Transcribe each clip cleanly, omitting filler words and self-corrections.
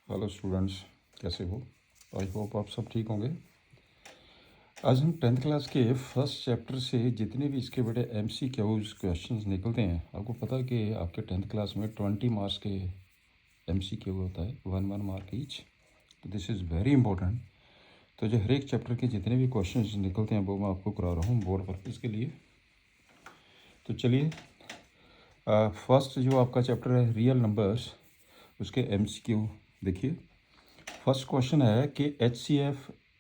Hello students, कैसे हो? I hope आप सब ठीक होंगे। आज हम टेंथ क्लास के फर्स्ट चैप्टर से जितने भी इसके बड़े MCQs क्वेश्चंस निकलते हैं, आपको पता है कि आपके टेंथ क्लास में 20 मार्क्स के MCQ होता है, 1 मार्क ईच। तो दिस इज़ वेरी इंपॉर्टेंट। तो जो हर एक चैप्टर के जितने भी क्वेश्चन निकलते हैं वो मैं आपको करा रहा हूँ बोर्ड पर्पज़ के लिए। तो चलिए, फर्स्ट जो आपका चैप्टर है रियल नंबर्स, उसके MCQ देखिए। फर्स्ट क्वेश्चन है कि HCF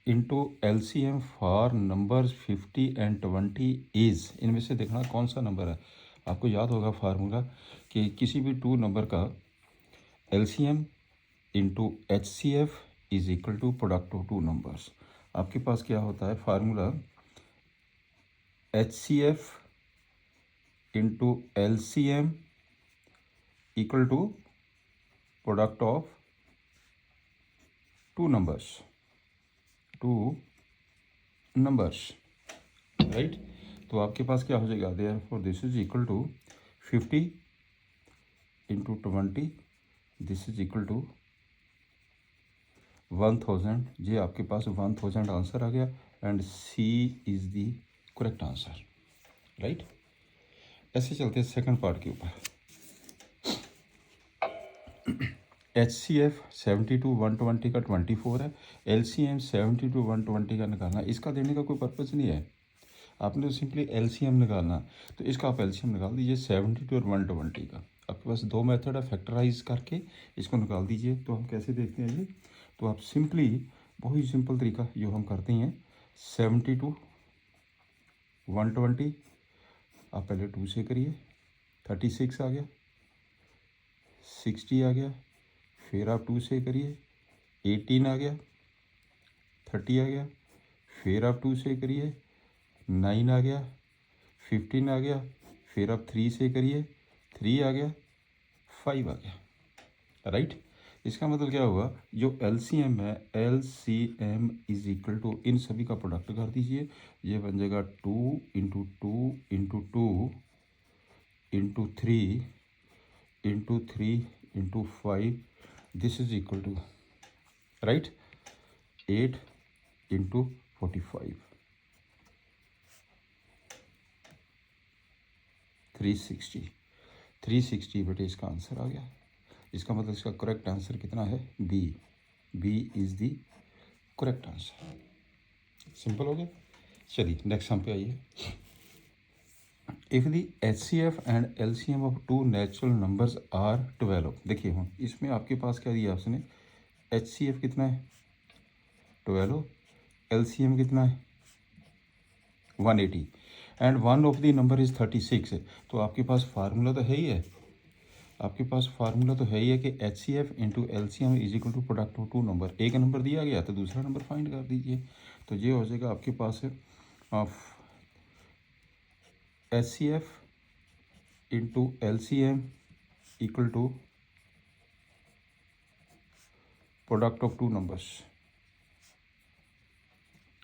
into LCM for numbers 50 and 20 is, इनमें से देखना कौन सा नंबर है। आपको याद होगा फार्मूला कि किसी भी टू नंबर का LCM into HCF is equal to product of two numbers. आपके पास क्या होता है formula, HCF into LCM equal to product of two numbers, right. तो आपके पास क्या हो जाएगा, therefore this is equal to 50 into 20, this is equal to 1000। ये आपके पास 1000 आंसर आ गया and C is the correct answer, right. ऐसे चलते हैं सेकंड पार्ट के ऊपर। HCF 70 टू 120 का 24 है, LCM 70 टू 120 का निकालना। इसका देने का कोई पर्पज़ नहीं है, आपने तो सिंपली LCM निकालना। तो इसका आप LCM निकाल दीजिए 70 और 120 का। आपके पास दो मेथड है, फैक्टराइज करके इसको निकाल दीजिए। तो हम कैसे देखते हैं ये, तो आप सिंपली बहुत ही सिंपल तरीका जो हम करते हैं, 70 टू 120 आप पहले 2 से करिए, 36 आ गया, 60 आ गया, फिर आप 2 से करिए, 18 आ गया, 30 आ गया, फिर आप 2 से करिए, 9 आ गया, 15 आ गया, फिर आप 3 से करिए, 3 आ गया, 5 आ गया, राइट। इसका मतलब क्या हुआ, जो LCM है, LCM इज इक्वल टू इन सभी का प्रोडक्ट कर दीजिए। ये बन जाएगा 2 into 2 into 2 into 3 into 3 into 5, this is equal to, right, 8 into 45, 360 बेटे इसका आंसर आ गया। इसका मतलब इसका करेक्ट आंसर कितना है, B is the correct answer. Simple हो गया। चलिए नेक्स्ट हम पे आइए। If the HCF and LCM of two natural numbers are 12। देखिए हम इसमें आपके पास क्या दिया आपने, HCF कितना है 12, LCM कितना है 180 and one of the number is 36 है। तो आपके पास फार्मूला तो है ही है, आपके पास फार्मूला तो है ही है कि HCF into LCM is equal to product of two number. एक नंबर दिया गया तो दूसरा नंबर फाइंड कर दीजिए। तो ये हो जाएगा आपके पास HCF into LCM equal to product of two numbers,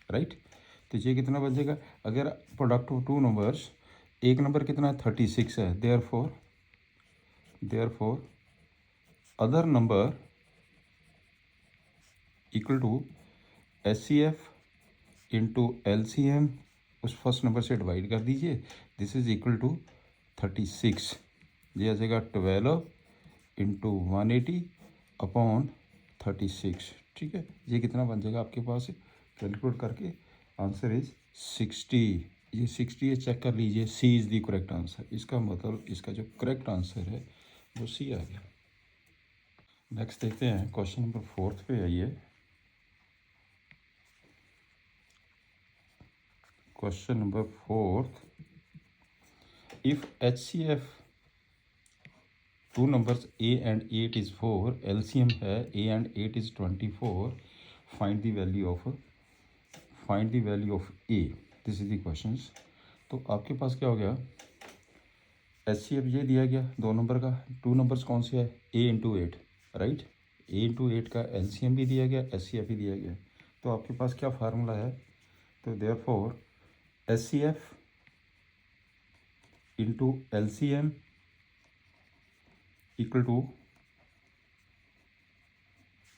right. तो ये कितना बचेगा, अगर प्रोडक्ट ऑफ टू नंबर्स, एक नंबर कितना है 36 है, therefore other number equal to HCF into LCM, उस फर्स्ट नंबर से डिवाइड कर दीजिए, दिस इज इक्वल टू 36। ये आ जाएगा 12 इंटू 180 अपॉन 36, ठीक है। ये कितना बन जाएगा आपके पास, कैलकुलेट करके आंसर इज 60। ये 60 है, चेक कर लीजिए, सी इज़ दी करेक्ट आंसर। इसका मतलब इसका जो करेक्ट आंसर है वो सी आ गया। नेक्स्ट देखते हैं क्वेश्चन नंबर 4 पे आइए। Question number 4, if HCF two numbers A and 8 is 4, LCM है A and 8 is 24, find the value of A, this is the questions. तो आपके पास क्या हो गया, HCF ये दिया गया दो नंबर का, टू नंबर्स कौन से है A into 8, right. A into 8 का LCM भी दिया गया, HCF भी दिया गया। तो आपके पास क्या फार्मूला है, तो therefore HCF into LCM equal to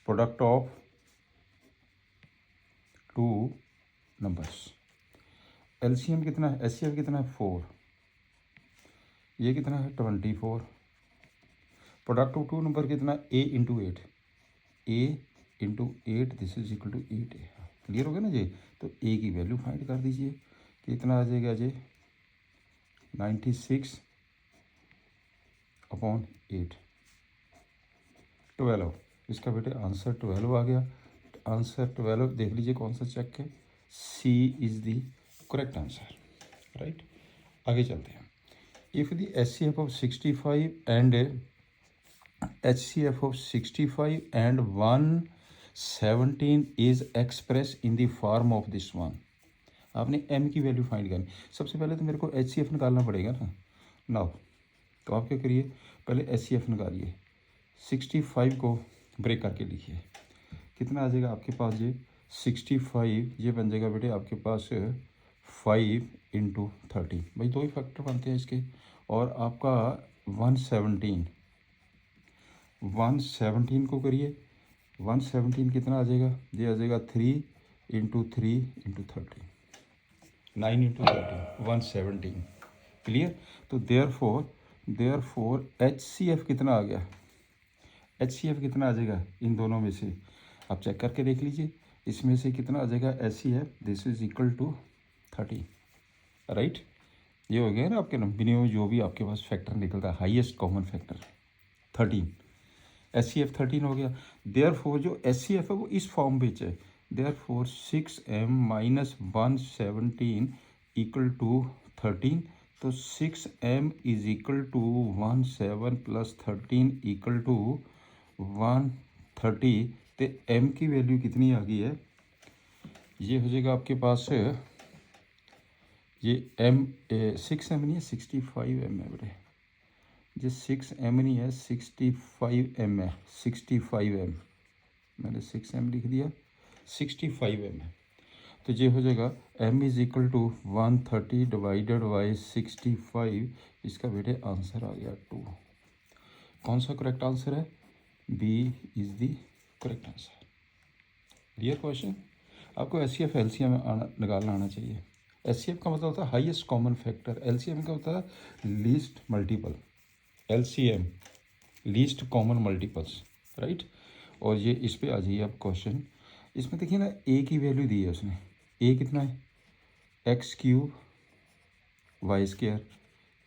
product of two numbers. LCM कितना है, एचसीएफ कितना है 4, ये कितना है 24। प्रोडक्ट ऑफ टू नंबर कितना, a into eight, a into eight, this is equal to 8 a. Clear हो गया ना जी। तो ए की वैल्यू फाइंड कर दीजिए, कितना आ जाएगा जी 96 अपॉन 8, 12। इसका बेटे आंसर 12 आ गया। आंसर 12 देख लीजिए कौन सा चेक है, C is the correct answer, right. आगे चलते हैं। If the HCF of 65 and HCF of 65 and 117 is expressed in the form of this one। आपने m की वैल्यू फाइंड करनी। सबसे पहले तो मेरे को HCF निकालना पड़ेगा ना। नाउ तो आप क्या करिए, पहले HCF निकालिए, 65 को ब्रेक करके लिखिए, कितना आ जाएगा आपके पास ये 65, ये बन जाएगा बेटे आपके पास 5 इंटू 30, भाई दो ही फैक्टर बनते हैं इसके। और आपका 117 को करिए, 117 कितना आ जाएगा, ये आ जाएगा 3 इंटू 3 इंटू 30, 9 इंटू 30, 117। क्लियर। तो देयर फोर HCF कितना आ गया, HCF कितना आ जाएगा इन दोनों में से, आप चेक करके देख लीजिए, इसमें से कितना आ जाएगा HCF, this is equal to 30, right. ये हो गया ना आपके नंबर, जो भी आपके पास फैक्टर निकलता है, हाईएस्ट कॉमन फैक्टर 13, HCF 13 हो गया। देयरफॉर जो HCF है वो इस फॉर्म में है, therefore 6m minus 117 equal to 13। तो 6m is equal to 17 plus 13 equal to 130। तो m की वैल्यू कितनी आ गई है, ये हो जाएगा आपके पास, ये m 6m नहीं है 65m है बेटे, ये 6m नहीं है 65m है, 65m, मैंने 6m लिख दिया, 65m है। तो ये हो जाएगा m is equal to 130 divided by 65, इसका बेटे आंसर आ गया 2। कौन सा करेक्ट आंसर है, B is the correct answer. Clear question. आपको HCF LCM निकालना आना चाहिए। HCF का मतलब होता है हाईएस्ट कॉमन फैक्टर, LCM का होता है least multiple, LCM least common multiples, right. और ये इस पे आ जाइए आप क्वेश्चन, इसमें देखिए ना ए की वैल्यू दी है उसने, ए कितना है x cube y square,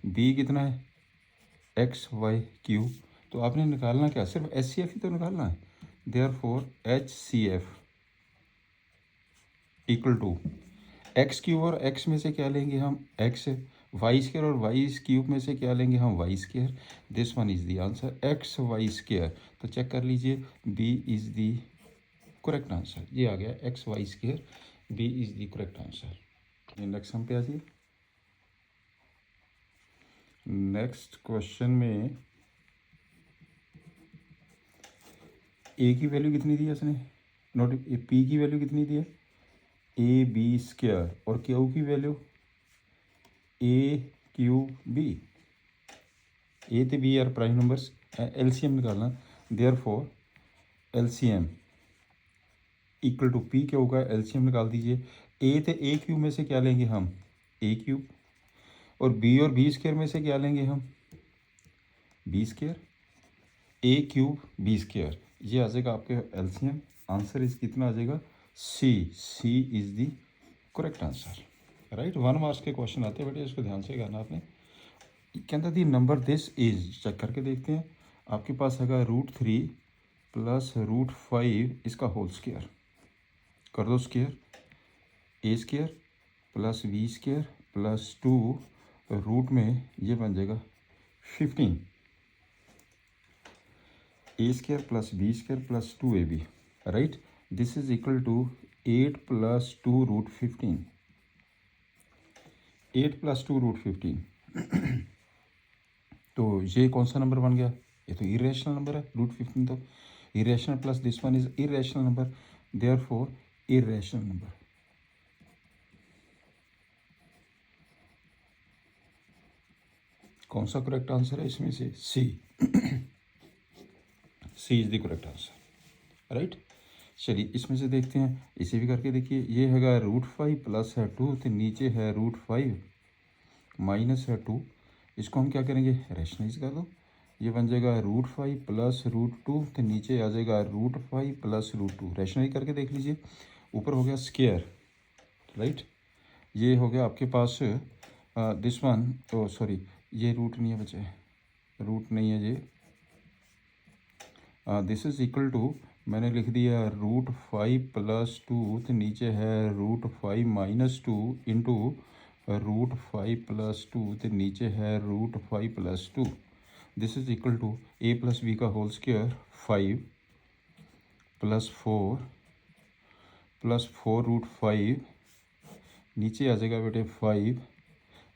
B कितना है एक्स वाई क्यूब। तो आपने निकालना क्या, सिर्फ HCF ही तो निकालना है। Therefore HCF equal to x cube और एक्स में से क्या लेंगे हम एक्स, वाई स्क्वायर और वाई क्यूब में से क्या लेंगे हम y square. This one is the answer x y square. तो चेक कर लीजिए, B is the correct answer, ये आ गया x y square, B is the correct answer. Next हम पे आ जाइए। नेक्स्ट क्वेश्चन में ए की वैल्यू कितनी दी है उसने, नोट पी की वैल्यू कितनी दी है ए बी स्क्वायर, और क्यू की value a q b, a तो b are prime numbers, LCM निकालना। Therefore LCM equal to p क्या होगा, LCM निकाल दीजिए। ए तो ए क्यूब में से क्या लेंगे हम ए क्यूब, और बी स्क्वायर में से क्या लेंगे हम बी स्क्वायर, ए क्यूब बी स्क्वायर, ये आ जाएगा आपके LCM। आंसर इस कितना आ जाएगा C is the correct answer, right. 1 marks के क्वेश्चन आते हैं बेटे, इसको ध्यान से करना आपने। कहता the number this is, check करके देखते हैं, आपके पास है √3 प्लस √5 इसका होल स्क्वायर, कर दो square, a square plus b square plus 2 root में ये बन जाएगा 15, a square plus b square plus 2ab, right. This is equal to 8 plus 2 root 15, 8 plus 2 root 15। तो ये कौन सा नंबर बन गया, ये तो इरेशनल नंबर है, √15 तो irrational plus this one is irrational number, therefore irrational number. कौन सा करेक्ट आंसर है इसमें से, C is the correct answer, right. चलिए इसमें से देखते हैं, इसे भी करके देखिए। ये हैगा √5 प्लस है 2, तो नीचे है √5 माइनस है 2। इसको हम क्या करेंगे, रैशनलाइज कर दो। ये बन जाएगा √5 प्लस √2, तो नीचे आ जाएगा √5 प्लस √2। रैशनलाइज करके देख लीजिए। ऊपर हो गया स्क्वायर, राइट। ये हो गया आपके पास दिस वन, ओ सॉरी, ये रूट नहीं है बच्चे, रूट नहीं है ये। दिस इज इक्वल टू, मैंने लिख दिया √5 प्लस 2, तो नीचे है √5 माइनस 2 इंटू √5 प्लस 2, तो नीचे है √5 plus 2। This is equal to a plus b का होल स्क्वायर 5 प्लस 4 प्लस 4√5, नीचे आ जाएगा बेटे 5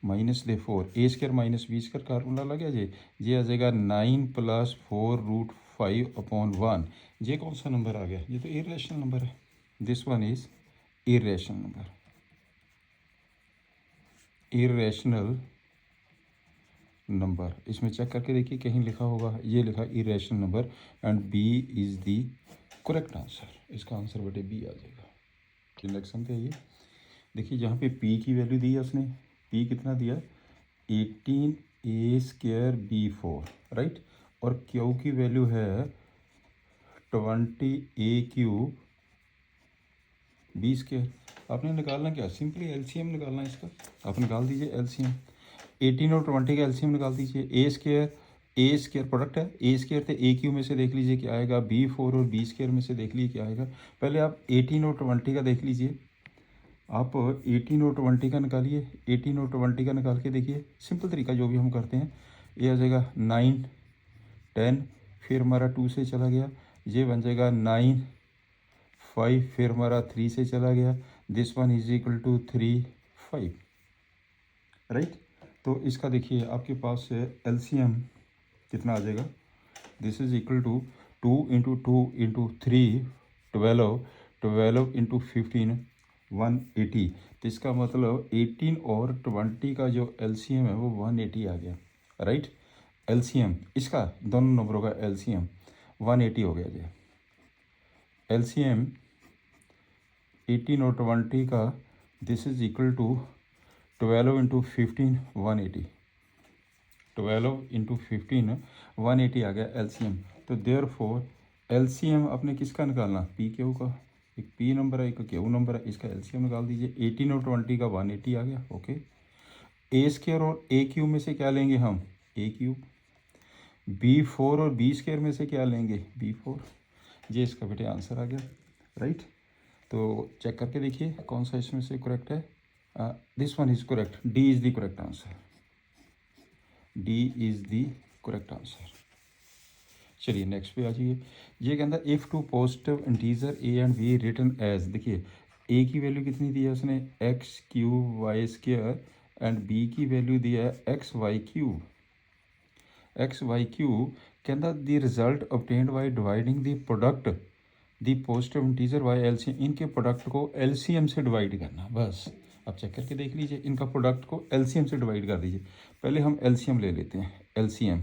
माइनस दे 4, a square minus b square formula लग गया जी। ये आ जाएगा 9 प्लस 4√5 अपॉन 1। ये कौन सा नंबर आ गया, ये तो इरेशनल नंबर है। This one is irrational number, irrational number. इसमें चेक करके देखिए, कहीं लिखा होगा, ये लिखा irrational number and B is the correct answer. इसका आंसर बेटे बी आ जाएगा। नेक्स्ट पे आइए, देखिए जहाँ पे पी की वैल्यू दी है उसने, पी कितना दिया, 18a² b4, राइट। और क्यू की वैल्यू है 20a³ b²। आपने निकालना क्या, सिंपली एलसीएम निकालना है इसका। आप निकाल दीजिए एलसीएम, 18 और 20 का एलसीएम निकाल दीजिए। ए स्क्वायर प्रोडक्ट है, a² तो a³ में से देख लीजिए क्या आएगा, b4 और b² में से देख लीजिए क्या आएगा। पहले आप 18 और 20 का देख लीजिए, आप 18 और 20 का निकालिए, 18 और 20 का निकाल के देखिए। सिंपल तरीका जो भी हम करते हैं, ये आ जाएगा 9 10, फिर हमारा 2 से चला गया, ये बन जाएगा 9 5, फिर हमारा 3 से चला गया। This one is equal to 3 5, right. तो इसका देखिए आपके पास एलसीएम कितना आ जाएगा, this is equal to 2 into 2 into 3 12, 12 into 15 180। तो इसका मतलब 18 और 20 का जो एलसीएम है वो 180 आ गया, राइट। एलसीएम इसका, दोनों नंबरों का एलसीएम 180 हो गया जी। एलसीएम 18 और 20 का, this is equal to 12 into 15 180, 12 into 15 180 आ गया एलसीएम। तो देयर फोर एलसीएम आपने किसका निकालना, पी क्यू का। एक पी नंबर है, एक क्यू नंबर है, इसका एलसीएम निकाल दीजिए। 18 और 20 का 180 आ गया, ओके। a² और a³ में से क्या लेंगे हम, a³। b4 और b² में से क्या लेंगे, b4। ये इसका बेटे आंसर आ गया, राइट। तो चेक करके देखिए कौन सा इसमें से करेक्ट है। This one is correct, D is the correct answer, D is the correct answer. चलिए नेक्स्ट पे आ जाइए। ये कहता है if two positive integer a and b written as, देखिए ए की वैल्यू कितनी दी है उसने, x³ एंड बी की वैल्यू दिया है xy³। कहता the result obtained by dividing the product the positive integer by LCM. इनके प्रोडक्ट को एलसीएम से डिवाइड करना, बस आप चेक करके देख लीजिए। इनका प्रोडक्ट को एलसीएम से डिवाइड कर दीजिए। पहले हम एलसीएम ले लेते हैं। एलसीएम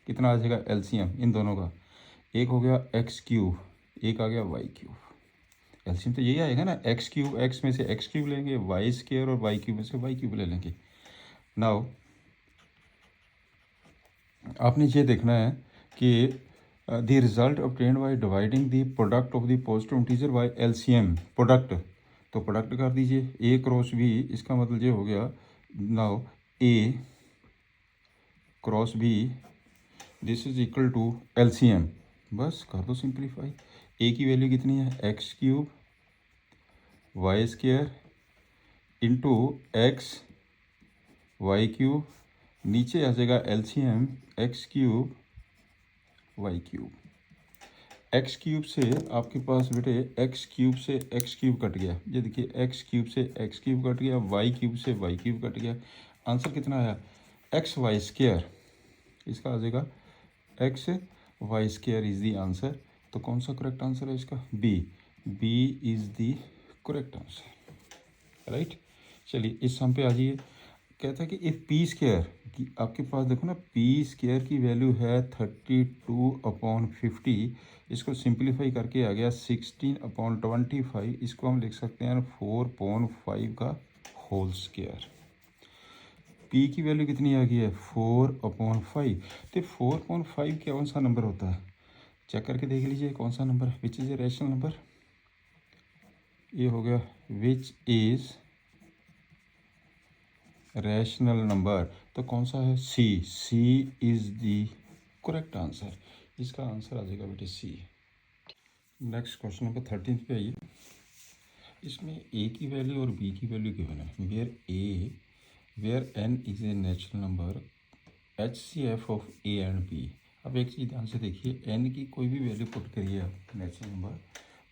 कितना आ जाएगा, एलसीएम इन दोनों का, एक हो गया x³, एक आ गया y³। एलसीएम तो यही आएगा ना, x³ x में से x³ लेंगे, y² और y³ में से y³ ले लेंगे। नाउ आपने ये देखना है कि the result obtained by dividing the product of the positive integer by LCM. Product, तो प्रोडक्ट कर दीजिए, ए क्रॉस बी, इसका मतलब ये हो गया। Now a cross b, this is equal to LCM, बस कर दो सिंप्लीफाई। ए की वैल्यू कितनी है, x³ y² इंटू xy³, नीचे आ जाएगा एलसीएम x³ y³। x³ से आपके पास बेटे x³ से x³ कट गया, ये देखिए x³ से x³ कट गया, y³ से y³ कट गया। आंसर कितना आया, xy², इसका आ जाएगा xy² इज़ दी आंसर। तो कौन सा करेक्ट आंसर है इसका, b, b is the correct answer, right. चलिए इस सम पे आ जाइए। कहता है कि इफ़ p² कि आपके पास देखो ना पी स्क्वायर की वैल्यू है 32/50। इसको सिंप्लीफाई करके आ गया 16/25। इसको हम लिख सकते हैं 4/5 का होल स्क्वायर। पी की वैल्यू कितनी आ गई है 4/5। तो 4/5 कौन सा नंबर होता है, चेक करके देख लीजिए कौन सा number which is a rational number. ये हो गया विच इज़ रैशनल नंबर, तो कौन सा है सी। सी इज़ दी करेक्ट आंसर। इसका आंसर आ जाएगा बेटे सी। नेक्स्ट क्वेश्चन नंबर 13 पे आइए। इसमें ए की वैल्यू और बी की वैल्यू गिवन है। Where n is a natural number HCF of a and b. अब एक चीज़ ध्यान से देखिए, एन की कोई भी वैल्यू पुट करिए आप natural number,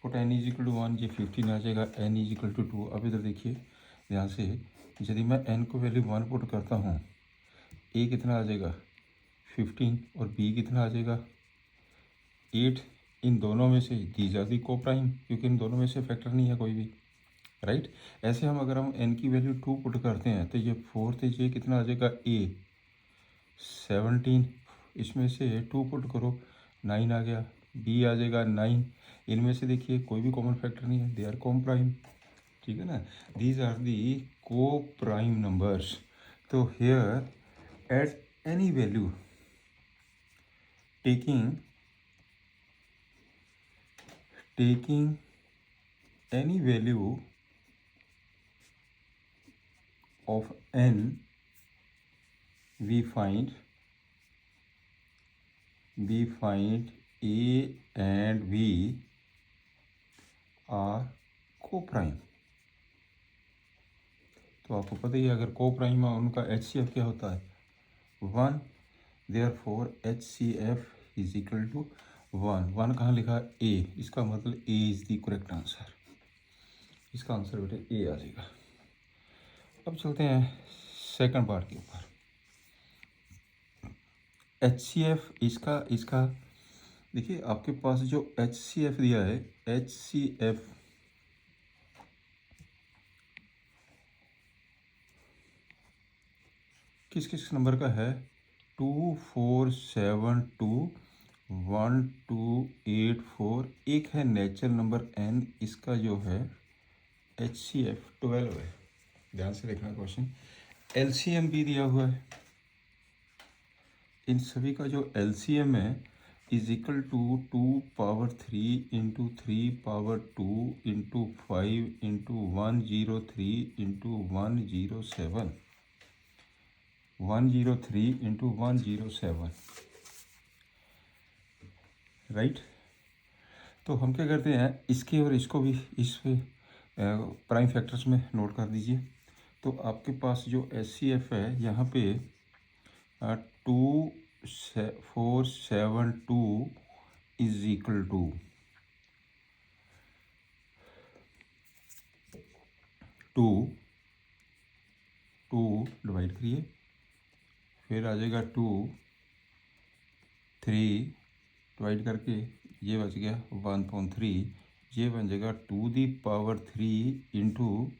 put n is equal to 1, ये 15 आ जाएगा, एन इज इक्वल टू 2। अब इधर देखिए ध्यान से, यदि मैं एन को वैल्यू 1 पुट करता हूँ, ए कितना आ जाएगा 15 और बी कितना आ जाएगा 8। इन दोनों में से दीज आर दी को प्राइम, क्योंकि इन दोनों में से फैक्टर नहीं है कोई भी, राइट। ऐसे हम अगर हम एन की वैल्यू 2 पुट करते हैं तो ये 4 थे, ये कितना आ जाएगा ए 17। इसमें से 2 पुट करो 9 आ गया, बी आ जाएगा 9। इनमें से देखिए कोई भी कॉमन फैक्टर नहीं है, दे आर कॉम प्राइम, ठीक है ना। These are the coprime numbers. तो here at any value taking any value of n, we find a and b are co-prime। तो आपको पता ही है अगर co-prime है उनका HCF क्या होता है 1। therefore HCF is equal to 1 कहाँ लिखा ए, इसका मतलब a is the correct answer. इसका आंसर बेटे ए आ जाएगा। अब चलते हैं सेकंड पार्ट के ऊपर। HCF इसका देखिए, आपके पास जो HCF दिया है, HCF किस किस नंबर का है 24721284। एक है नेचुरल नंबर n, इसका जो है HCF 12 है। ध्यान से देखना क्वेश्चन, LCM भी दिया हुआ है। इन सभी का जो LCM है is equal to 2⁻³ into 3⁻2 into 5 into 103 into 107, 103 into 107, right. तो हम क्या करते हैं, इसके और इसको भी इस प्राइम फैक्टर्स में नोट कर दीजिए। तो आपके पास जो HCF है यहाँ पे 2472 इज इक्वल टू 2 डिवाइड करिए, फिर आ जाएगा 2 3 डिवाइड करके ये बच गया 1/3, ये बन जाएगा 2⁻³ इंटू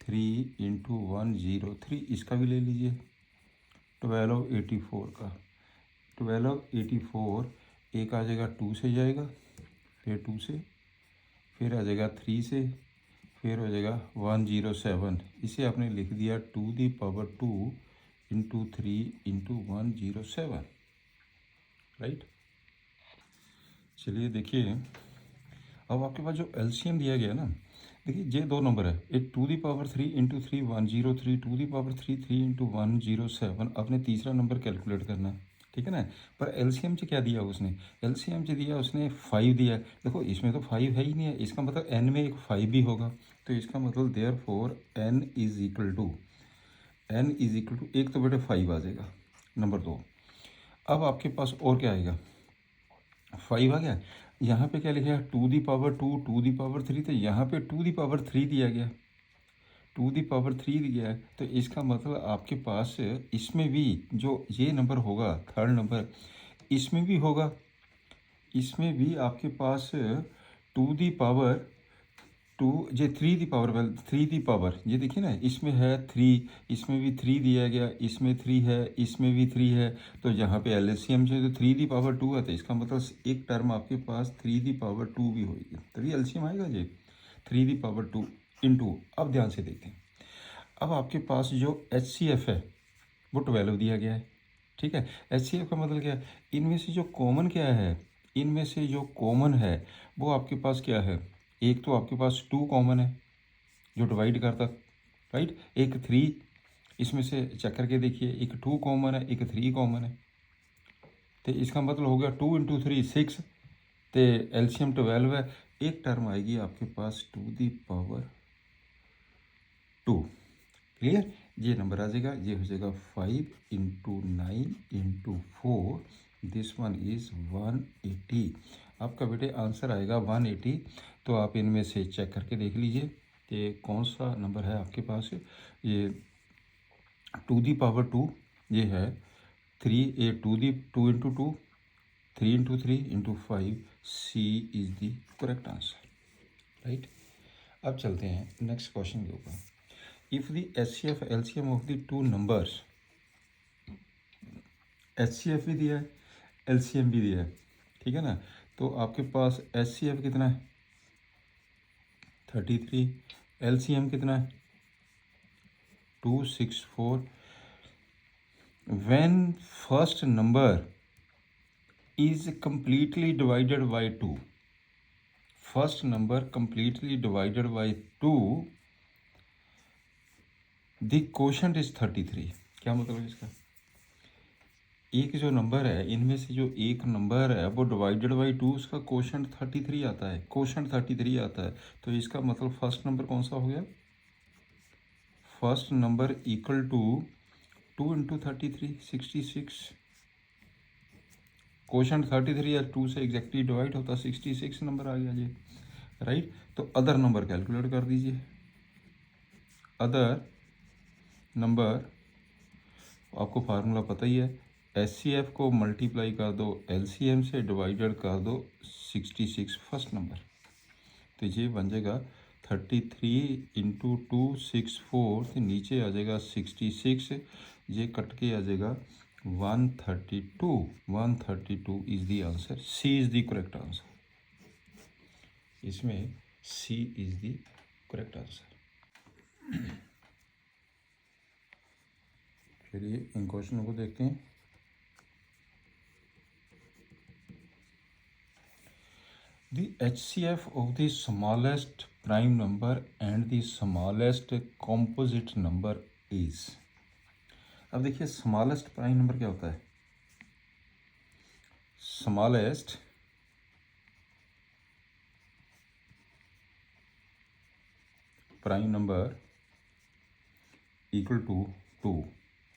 3 इंटू 103। इसका भी ले लीजिए 1284 का, 1284 एक आ जाएगा 2 से जाएगा, फिर 2 से, फिर आ जाएगा 3 से, फिर हो जाएगा 107। इसे आपने लिख दिया 2⁻² इंटू 3 इंटू 107, राइट। चलिए देखिए, अब आपके पास जो LCM दिया गया ना, देखिए ये दो नंबर है, एक 2⁻³ इंटू 3 103, 2⁻³ 3 इंटू 107। आपने तीसरा नंबर कैलकुलेट करना है, ठीक है ना। पर LCM से क्या दिया उसने, LCM से दिया उसने 5 दिया। देखो इसमें तो 5 है ही नहीं है, इसका मतलब n में एक 5 भी होगा। तो इसका मतलब therefore n is equal to एक तो बेटे 5 आ जाएगा, नंबर 2। अब आपके पास और क्या आएगा, 5 आ गया। यहाँ पे क्या लिखा है 2⁻2 2⁻3, तो यहाँ पे 2⁻3 दिया गया, 2⁻3 दिया है। तो इसका मतलब आपके पास इसमें भी जो ये नंबर होगा थर्ड नंबर, इसमें भी होगा, इसमें भी आपके पास 2⁻3 टू ये 3 दी पावर 3 दी पावर, ये देखिए ना इसमें है 3, इसमें भी 3 दिया गया, इसमें 3 है, इसमें भी 3 है, तो यहाँ पे एलसीएम से तो 3 दी पावर 2 है, तो इसका मतलब एक टर्म आपके पास 3 दी पावर 2 भी होगी, तभी एलसीएम आएगा ये 3 दी पावर 2 इंटू। अब ध्यान से देखते हैं, अब आपके पास जो HCF है वो 12 दिया गया है, ठीक है। HCF का मतलब क्या है, इनमें से जो कॉमन क्या है, इनमें से जो कॉमन है वो आपके पास क्या है, एक तो आपके पास 2 कॉमन है जो डिवाइड करता, राइट, एक 3, इसमें से चेक करके देखिए, एक 2 कॉमन है, एक 3 कॉमन है, तो इसका मतलब हो गया 2 इंटू 3 6, तो एलसीएम 12 है, एक टर्म आएगी आपके पास 2 दी पावर 2। क्लियर, ये नंबर आ जाएगा, ये हो जाएगा 5 into 9 into 4, this one is 180। आपका बेटे आंसर आएगा 180। तो आप इनमें से चेक करके देख लीजिए कि कौन सा नंबर है आपके पास। ये 2 दी पावर 2 ये है 3, ये 2 into 2, 3 into 3 into 5, C is the correct answer, right. अब चलते हैं नेक्स्ट क्वेश्चन के ऊपर। If the HCF LCM of the two numbers, HCF भी दिया है, LCM भी दिया है, ठीक है ना, तो आपके पास HCF कितना है 33, LCM कितना है 264। When first number is completely divided by 2, first number completely divided by 2, the quotient is 33। क्या मतलब है इसका, एक जो नंबर है, इनमें से जो एक नंबर है वो डिवाइडेड बाई 2, उसका क्वोशंट 33 आता है, क्वोशंट 33 आता है, तो इसका मतलब फर्स्ट नंबर कौन सा हो गया, first number equal to 2 into 33 66, quotient 33 है, 2 से एग्जैक्टली डिवाइड होता 66 नंबर आ गया ये, राइट। तो अदर नंबर कैलकुलेट कर दीजिए, अदर नंबर आपको फार्मूला पता ही है, HCF को मल्टीप्लाई कर दो LCM से, डिवाइडेड कर दो 66 फर्स्ट नंबर, तो ये बन जाएगा 33 इंटू 264, तो नीचे आ जाएगा 66, ये कट के आ जाएगा 132, 132 is the answer, C is the correct answer, इसमें C is the correct answer. चलिए इन क्वेश्चनों को देखते हैं। The HCF of the smallest prime number and the smallest composite number is। अब देखिए स्मॉलेस्ट प्राइम नंबर क्या होता है, smallest prime number equal to 2,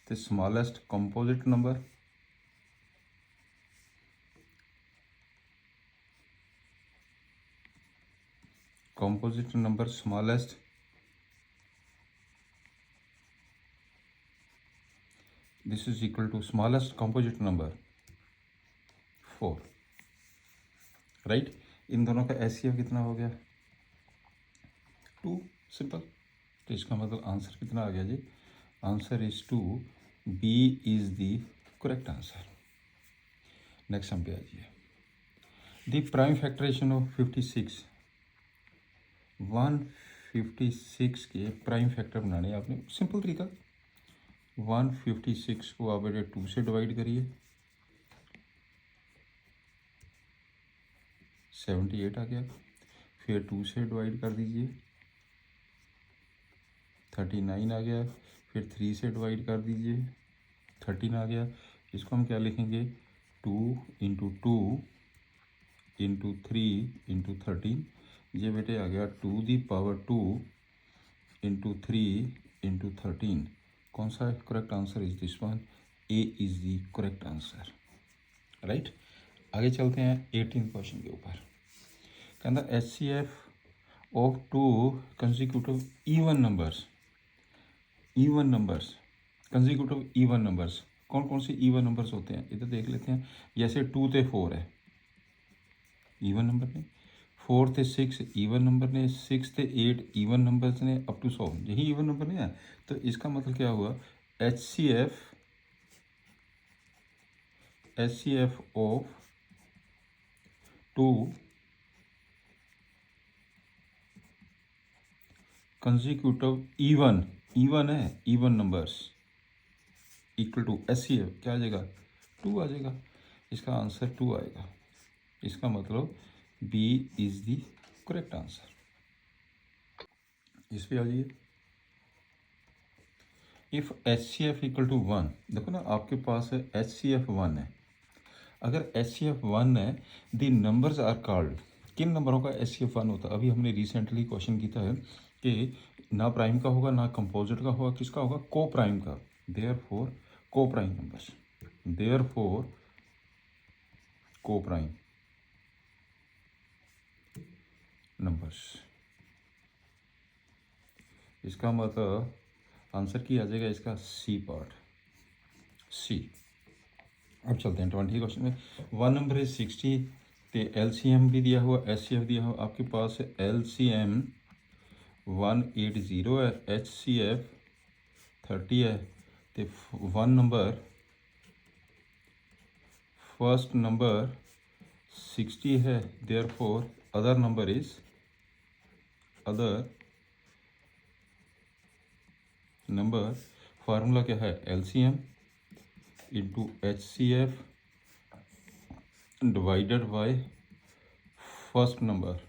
the smallest composite number smallest this is equal to smallest composite number 4, right. इन दोनों का HCF कितना हो गया 2, सिंपल, तो इसका मतलब आंसर कितना आ गया जी, answer is 2, B is the correct answer. Next हम पे आ जाइए, दी प्राइम फैक्टराइजेशन ऑफ 56, 156 के प्राइम फैक्टर बनाने आपने, सिंपल तरीका, 156 को आप बेटे 2 से डिवाइड करिए, 78 आ गया, फिर 2 से डिवाइड कर दीजिए 39 आ गया, फिर 3 से डिवाइड कर दीजिए 13 आ गया, इसको हम क्या लिखेंगे 2 इंटू 2 इंटू 3 इंटू 13, ये बेटे आ गया 2 दी पावर 2 इंटू 3 इंटू 13, कौन सा correct answer is this one, A is the correct answer, right. आगे चलते हैं 18 क्वेश्चन के ऊपर, कहता HCF of 2 consecutive even numbers, even numbers, consecutive even numbers, कौन कौन से इवन नंबर्स होते हैं इधर देख लेते हैं, जैसे 2 से 4 है इवन नंबर में, 4 ਤੇ 6 ਈਵਨ नंबर ने, 6 ਤੇ 8 ਈਵਨ नंबर्स ने अप टू 100, यही ईवन नंबर नहीं है। तो इसका मतलब क्या हुआ, HCF ऑफ 2 कंसिक्यूटिव ईवन है, even numbers equal to HCF क्या आ जाएगा, 2 आ जाएगा। इसका आंसर 2 आएगा। इसका मतलब B is the correct answer. इस पे आ जाइए। इफ़ HCF इक्वल टू 1, देखो ना आपके पास है HCF 1 है। अगर HCF 1 है, दी नंबर्स आर कॉल्ड, किन नंबरों का HCF 1 होता है। अभी हमने रिसेंटली क्वेश्चन किया है कि ना प्राइम का होगा ना कंपोजिट का होगा, किसका होगा, को प्राइम का। देयरफॉर को प्राइम नंबर्स, देयरफॉर को प्राइम नंबर्स। इसका मतलब आंसर की आ जाएगा इसका सी पार्ट, सी। अब चलते हैं 20 क्वेश्चन में। 1 नंबर है 60 तो LCM भी दिया हुआ, HCF दिया हुआ। आपके पास LCM 180 है, HCF 30 है। तो 1 नंबर, फर्स्ट नंबर 60 है, therefore other number is, other number formula क्या है, LCM into HCF divided by first number.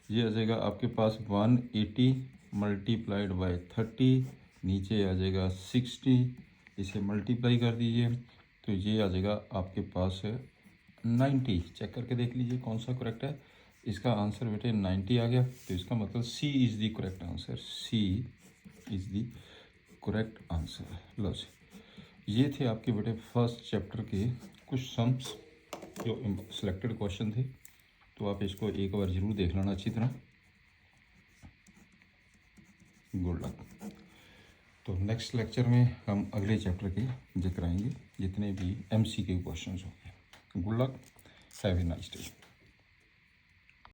ये आ जाएगा आपके पास 180 मल्टीप्लाइड बाय 30, नीचे आ जाएगा 60, इसे मल्टीप्लाई कर दीजिए तो ये आ जाएगा आपके पास 90। चेक करके देख लीजिए कौन सा करेक्ट है। इसका आंसर बेटे 90 आ गया। तो इसका मतलब C is the correct answer, C is the correct answer. लो जी, ये थे आपके बेटे फर्स्ट चैप्टर के कुछ सम्स जो सिलेक्टेड क्वेश्चन थे। तो आप इसको एक बार ज़रूर देख लेना अच्छी तरह। Good luck. तो नेक्स्ट लेक्चर में हम अगले चैप्टर के जिक्र आएंगे जितने भी MCQ क्वेश्चंस होंगे। Good luck, have a nice day.